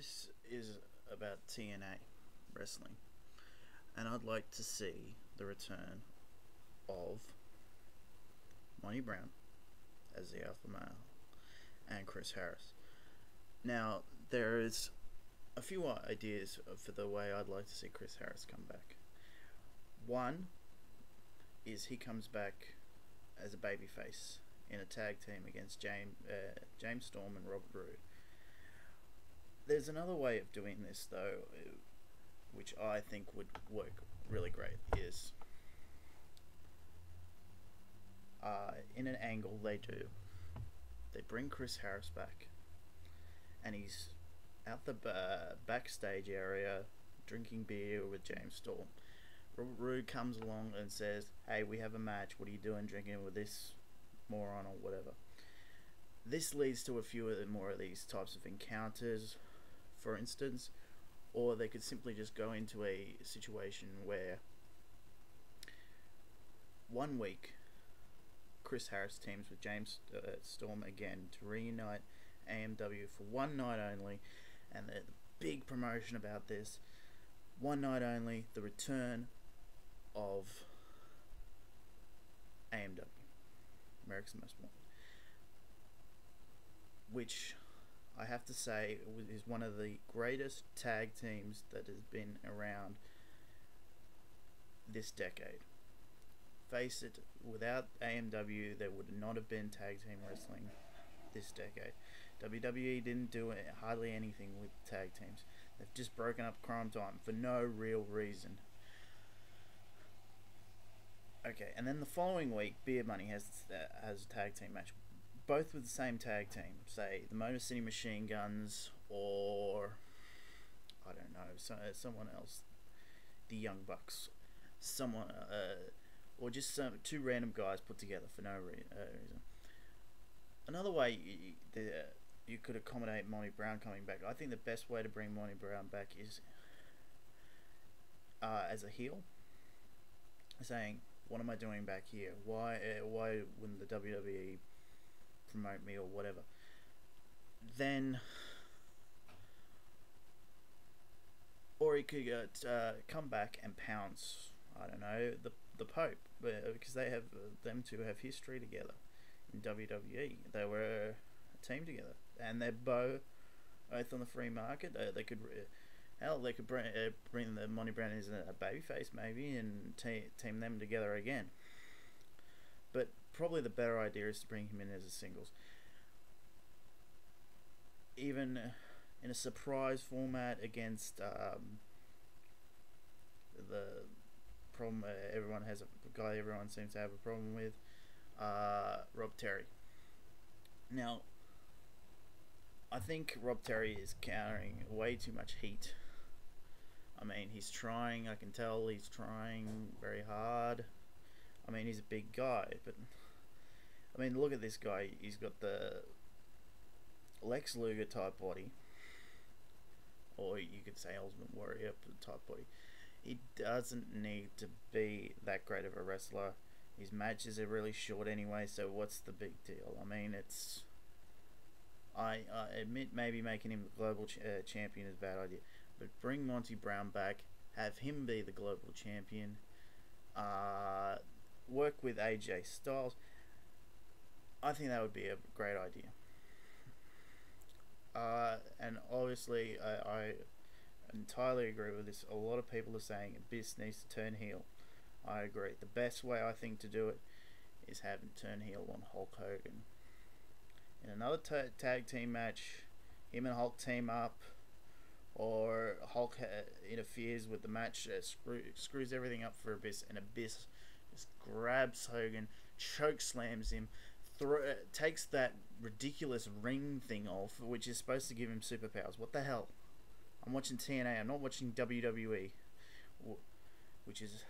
This is about TNA wrestling, and I'd like to see the return of Monty Brown as the Alpha Male and Chris Harris. Now, there is a few ideas for the way I'd like to see Chris Harris come back. One is he comes back as a babyface in a tag team against James Storm and Robert Roode. There's another way of doing this though, which I think would work really great, is in an angle they bring Chris Harris back, and he's out the backstage area drinking beer with James Storm. Robert Roode comes along and says, "Hey, we have a match. What are you doing drinking with this moron or whatever?" This leads to a few more of these types of encounters, for instance, or they could simply just go into a situation where one week Chris Harris teams with James Storm again to reunite AMW for one night only, and the big promotion about this: one night only, the return of AMW, America's Most Wanted, which I have to say is one of the greatest tag teams that has been around this decade. Face it, without AMW there would not have been tag team wrestling this decade. WWE didn't do hardly anything with tag teams. They've just broken up Crime Time for no real reason. Okay, and then the following week, Beer Money has a tag team match, both with the same tag team. Say the Motor City Machine Guns, or I don't know, someone else, the Young Bucks, someone, or just two random guys put together for no reason. Another way you could accommodate Monty Brown coming back. I think the best way to bring Monty Brown back is as a heel, saying, "What am I doing back here? Why wouldn't the WWE promote me or whatever?" Then, or he could come back and pounce, I don't know, the Pope, because they have them two have history together in WWE. They were a team together, and they're both on the free market. They could bring the Monty Brown as a babyface maybe, and team them together again. But probably the better idea is to bring him in as a singles, even in a surprise format against the problem everyone seems to have a problem with, Rob Terry. Now, I think Rob Terry is countering way too much heat. I mean, he's trying. I can tell he's trying very hard. I mean, he's a big guy, but I mean, look at this guy. He's got the Lex Luger type body, or you could say Ultimate Warrior type body. He doesn't need to be that great of a wrestler. His matches are really short anyway, so what's the big deal? I mean, I admit maybe making him the global champion is a bad idea, but bring Monty Brown back, have him be the global champion, work with AJ Styles. I think that would be a great idea. And obviously, I entirely agree with this. A lot of people are saying Abyss needs to turn heel. I agree. The best way I think to do it is have him turn heel on Hulk Hogan. In another tag team match, him and Hulk team up, or Hulk interferes with the match, screws everything up for Abyss, and Abyss just grabs Hogan, choke slams him, takes that ridiculous ring thing off, which is supposed to give him superpowers. What the hell? I'm watching TNA, I'm not watching WWE, which is...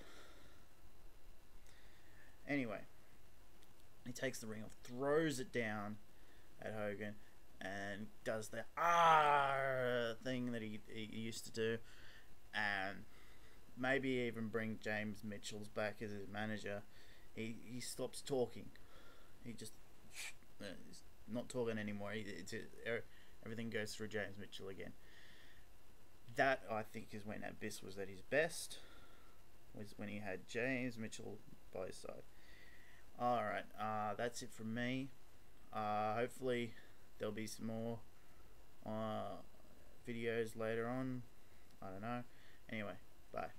Anyway, he takes the ring off, throws it down at Hogan, and does the thing that he used to do, and maybe even bring James Mitchell's back as his manager. He stops talking. He just he's not talking anymore. Everything goes through James Mitchell again. that I think is when Abyss was at his best. Was when he had James Mitchell by his side. Alright, that's it from me. Hopefully there'll be some more videos later on. I don't know. Anyway, bye.